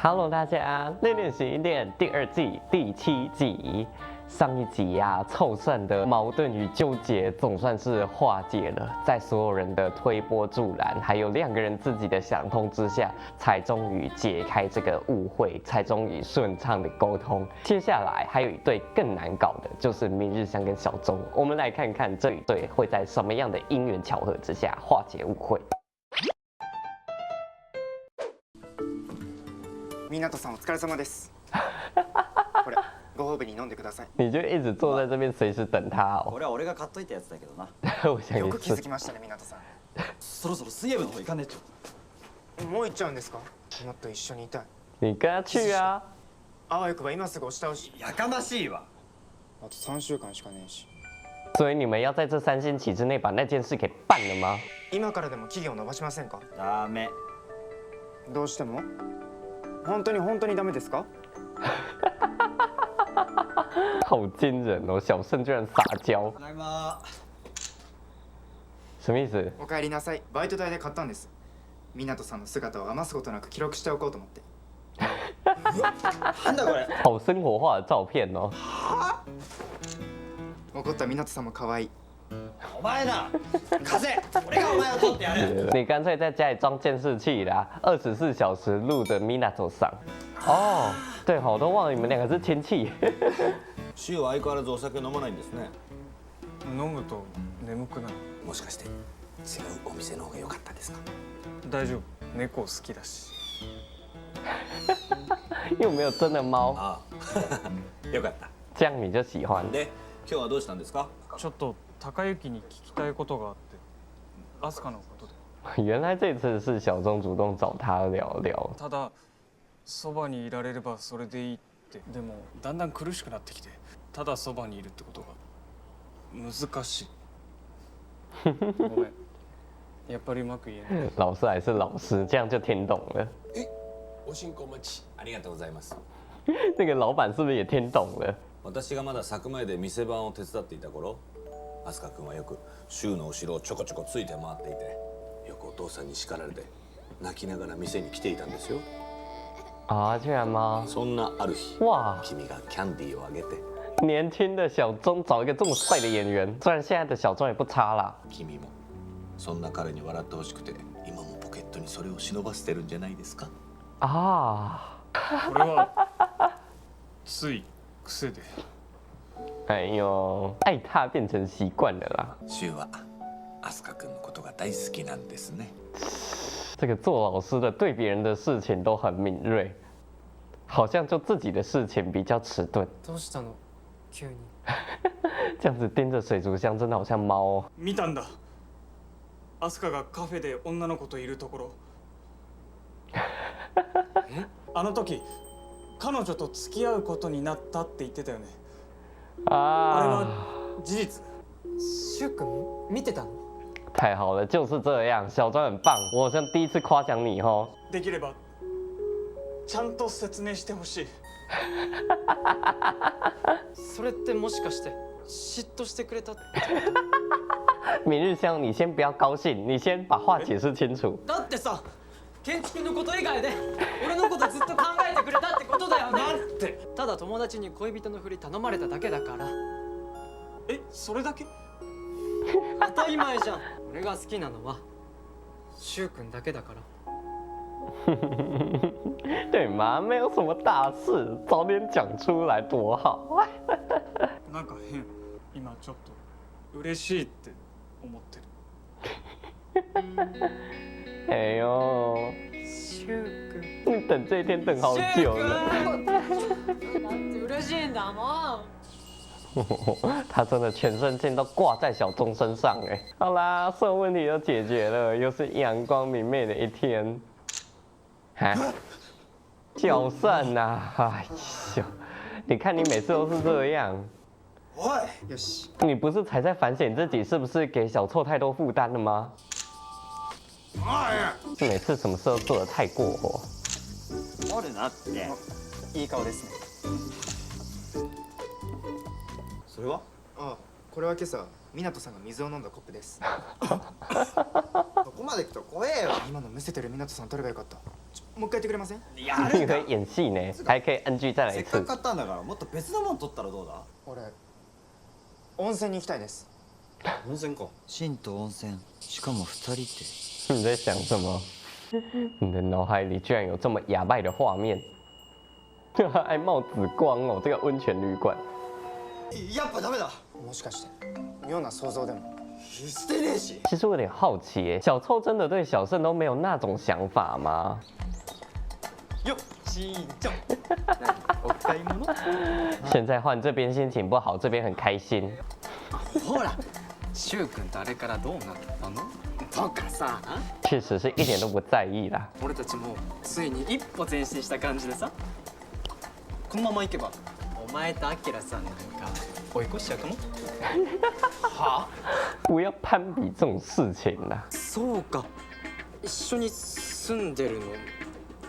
Hello，大家，练练习练第二季第7集。上一集呀，凑胜的矛盾与纠结总算是化解了，在所有人的推波助澜，还有2个人自己的想通之下，才终于解开这个误会，才终于顺畅的沟通。接下来还有一对更难搞的，就是明日香跟小钟。我们来看看这一对会在什么样的因缘巧合之下化解误会。湊さんお疲れ様です。これご褒美に飲んでください。你就一直坐在这边，随时等他哦。これは俺が買っといたやつだけどな。我想也よく気づ是。きましたね、湊さそろそろ水泳部の方行かねえちょ。ん。もう行っちゃうんですか？もっと一緒にいたい。你跟他去啊。あわよくば今すぐ押し倒し。やかましいわ。あと3週間しかねえし。所以你们要在这3星期之内把那件事给办了吗？今からでも期限を延ばしませんか？ダメ。どうしても？本当にダメですか？好惊人哦！小盛居然撒娇，ただいま。什么意思？お帰りなさい。バイト代で買ったんです。湊さんの姿を余すことなく記録しておこうと思って。なんだこれ。好生活化的照片哦。怒った湊さんも可愛い。お前だ。貸せ。俺がお前を取ってやる。你干脆在家里装监视器啦，24小时录着 Minato 上。哦，对，我都忘了你们2个是亲戚。シュウは相変わらずお酒飲まないんですね。飲むと眠くなる。もしかして違うお店の方が良かったですか？大丈夫、猫好きだし。又没有真的猫，ああよかった。这样你就喜欢。で、今日はどうしたんですか？ちょっと高雪に聞きたいことがあって、アスカのことで。原来这次是小钟主动找他聊聊。ただそばにいられればそれでいいって。でもだんだん苦しくなってきて、ただそばにいるってことが難しい。ごめん。やっぱりうまく言えない。老师还是老师，这样就听懂了。おしんこお待ち。ありがとうございます。那个老板是不是也听懂了？私がまだ佐久間で店番を手伝っていた頃、飛鳥君はよくシュウの後ろをちょこちょこついて回っていて、よくお父さんに叱られて泣きながら店に来ていたんですよ。啊，居然吗？そんなある日、哇，君がキャンディーをあげて、年轻的小钟找一个这么帅的演员，虽然现在的小钟也不差啦。君もそんな彼に笑ってほしくて、今もポケットにそれを忍ばせてるんじゃないですか？啊，これはつい癖で。哎呦，爱他变成习惯了啦。シュウは飛鳥君のことが大好きなんですね。这个做老师的对别人的事情都很敏锐，好像就自己的事情比较迟钝。どうしたの？急に。这样子盯着水族箱，真的好像猫哦。見たんだ。アスカがカフェで女の子といるところ。あの時彼女と付き合うことになったって言ってたよね。あれ啊，は事実？シュウ君見てたの？太好了，就是这样，小钟很棒，我好像第一次夸奖你哦。できればちゃんと説明してほしい。それってもしかして嫉妬してくれたって？明日香，你先不要高兴，你先把话解释清楚。だってさ、建築のこと以外で俺のことずっと考えてくれたってことだよね。ってただ友達に恋人のふり頼まれただけだから。え、それだけ？当たり前じゃん。俺が好きなのはシュウ君だけだから。对嘛，没有什么大事，早点讲出来多好。なんか変。今ちょっと嬉しいって思ってる。哎呦，シュウ君。你等这一天等好久了。だって嬉しいんだもん。他真的全身心都挂在小钟身上哎。好啦，所有问题都解决了，又是阳光明媚的一天。哈，小盛呐，哎呦，你看你每次都是这样。おい。よし。你不是才在反省自己是不是给小臭太多负担了吗？是每次什么事都做得太过火。あるなって。いい顔ですね。それは？ああ、これは今朝湊さんが水を飲んだコップです。そこまで来たら怖えよ。今のむせてる湊さん取ればよかった。もう一回やってくれません？你可以演戏呢，还可以 NG 再来一次せっかく。買ったんだからもっと別のもん取ったらどうだ？俺温泉に行きたいです。温泉か。シンと温泉しかも2人って你在想什么？你的脑海里居然有这么哑巴的画面，还冒紫光哦！这个温泉旅馆，やっぱダメだ。もしかして妙な想像でも？してねえし。其实我有点好奇耶，小臭真的对小盛都没有那种想法吗？よっしんちょお買い物？现在换这边心情不好，这边很开心。ほら柊君とあれからどうなったのとかさ、确实是一点都不在意啦。俺たちもついに一歩前進した感じでさ、このままいけばお前とアキラさんなんか追い越しちゃうかも。は不要攀比这种事情啦。そうか、一緒に住んでるの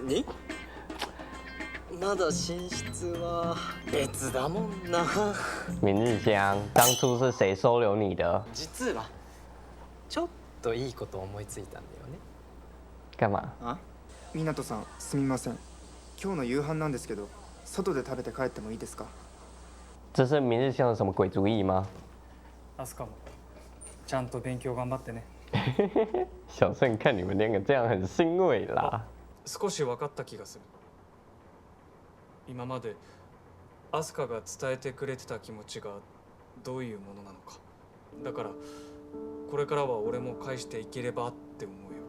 にまだ寝室は別だもんな。明日香，当初是谁收留你的？実はちょっといいこと思いついたんだよね。干嘛？湊さんすみません。今日の夕飯なんですけど外で食べて帰ってもいいですか？这是明日香的什么鬼主意吗？アスカもちゃんと勉強頑張ってね。小盛看你们两个这样很欣慰啦。少し分かった気がする。今までアスカが伝えてくれてた気持ちがどういうものなのか。だからこれからは俺も返していければって思うよ。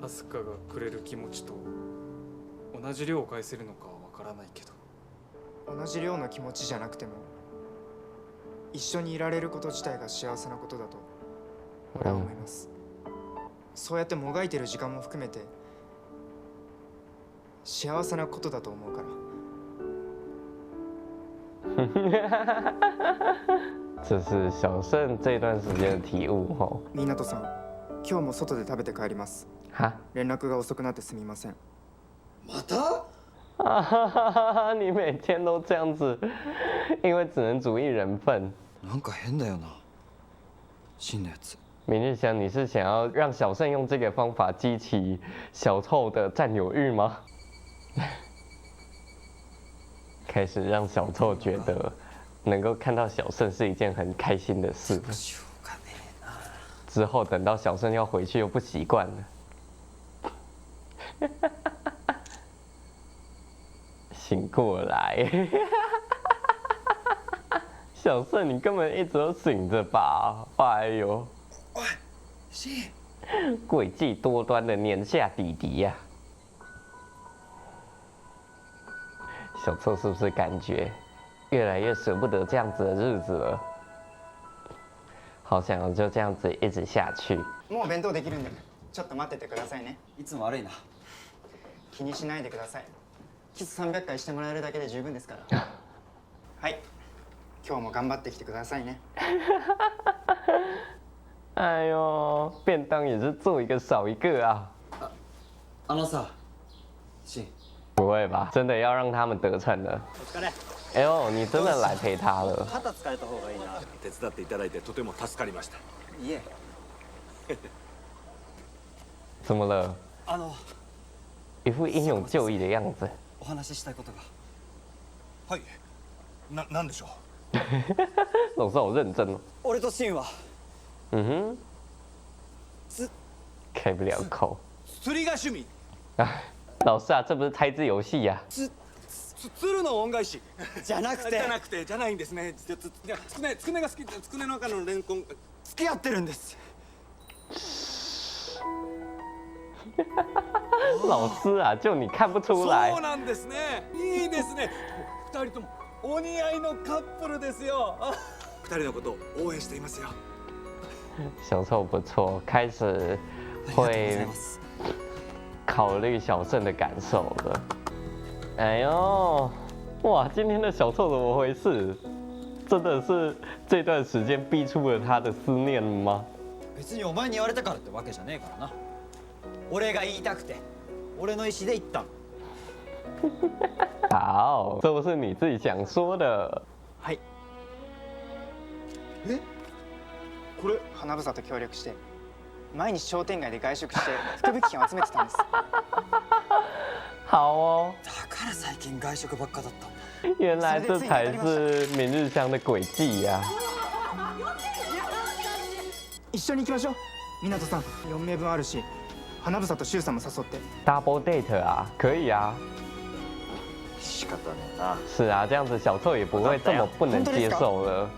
アスカがくれる気持ちと同じ量を返せるのかは分からないけど。同じ量の気持ちじゃなくても一緒にいられること自体が幸せなことだと俺は思います。そうやってもがいてる時間も含めて幸せなことだと思うから。这是小盛这段时间的体悟吼。湊さん、今日も外で食べて帰ります。哈？連絡が遅くなってすみません。また？啊哈哈哈哈！你每天都这样子，因为只能煮一人份。なんか変だよな。シンのやつ。明日香，你是想要让小盛用这个方法激起小臭的占有欲吗？开始让小臭觉得能够看到小盛是一件很开心的事。しょうがねえな。之后等到小盛要回去又不习惯了。醒过来，小盛，你根本一直都醒着吧？哎呦，おい、シン。诡计多端的年下弟弟呀、小臭是不是感觉越来越舍不得这样子的日子了？好想要就这样子一直下去。もう弁当できるんでちょっと待っててくださいね。いつも悪いな。気にしないでください。キス300回してもらえるだけで十分ですから。はい、今日も頑張ってきてくださいね。哎呦，便当也是做一个少一个啊！あのさ、シン。不会吧？真的要让他们得逞了？お疲れ。哎呦，你真的来陪他了？肩疲れた方がいいな。手伝っていただいてとても助かりました。いえ。怎么了？一副英勇就义的样子。お話ししたいことが。はい。なんでしょ总是好认真哦。俺とシンは嗯哼，开不了口。釣りが趣味。哎，老师啊，这不是猜字游戏呀？釣るの恩返し。じゃなくてじゃないんですね。つくねが好き。つくねの中のレンコン。付き合ってるんです。老师啊，就你看不出来。そうなんですね。いいですね。二人ともお似合いのカップルですよ。二人のことを応援していますよ。小臭不错，开始会考虑小盛的感受了。哎呦，哇，今天的小臭怎么回事？真的是这段时间逼出了他的思念吗？別にお前に言われたからってわけじゃねえからな。俺が言いたくて、俺の意思で言ったの。好，这不是你自己想说的。はい。これ花房と協力して毎日商店街で外食して福引券を集めてたんです。好哦，だから最近外食ばっかだったんだ。原来这才是明日香的诡计呀！一緒に行きましょう。湊さん、4名分あるし、花房と柊さんも誘って。 double date 啊，可以啊。仕方ねえな。是啊，这样子小臭也不会这么不能接受了。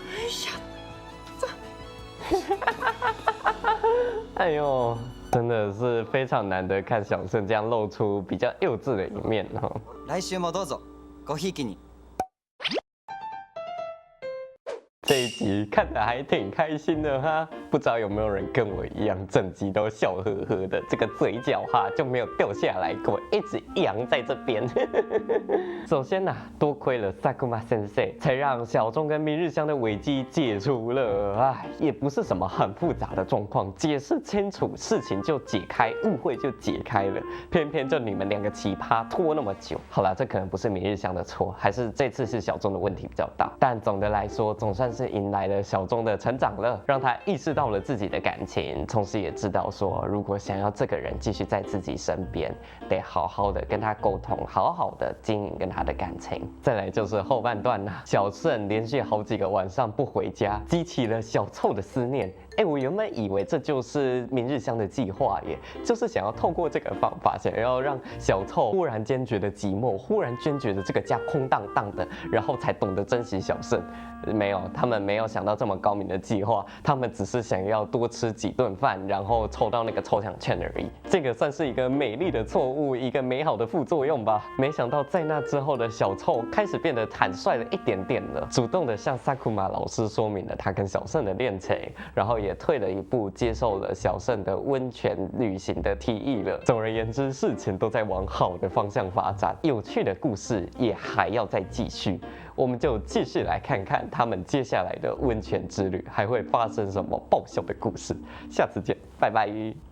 哎呦，真的是非常难得看小盛这样露出比较幼稚的一面哈。来週もどうぞごひいきに。这一集看得还挺开心的哈，不知道有没有人跟我一样，整集都笑呵呵的，这个嘴角哈就没有掉下来过，一直扬在这边。首先呢、多亏了Sakuma Sensei，才让小众跟明日香的危机解除了。哎，也不是什么很复杂的状况，解释清楚，事情就解开，误会就解开了。偏偏就你们两个奇葩拖那么久。好啦，这可能不是明日香的错，还是这次是小众的问题比较大。但总的来说，总算是迎来了小众的成长了，让他意识到了自己的感情，同时也知道说，如果想要这个人继续在自己身边，得好好的跟他沟通，好好的经营跟他的感情。再来就是后半段啦、小盛连续好几个晚上不回家，激起了小臭的思念。我原本以为这就是明日香的计划耶，就是想要透过这个方法，想要让小臭忽然间觉得寂寞，忽然间觉得这个家空荡荡的，然后才懂得珍惜小盛。没有，他们没有想到这么高明的计划，他们只是想要多吃几顿饭，然后抽到那个抽奖券而已。这个算是一个美丽的错误，一个美好的副作用吧。没想到在那之后的小臭开始变得坦率了一点点了，主动的向Sakuma老师说明了他跟小盛的恋情，然后也退了一步，接受了小盛的温泉旅行的提议了。总而言之，事情都在往好的方向发展，有趣的故事也还要再继续。我们就继续来看看他们接下来的温泉之旅还会发生什么爆笑的故事。下次见，拜拜。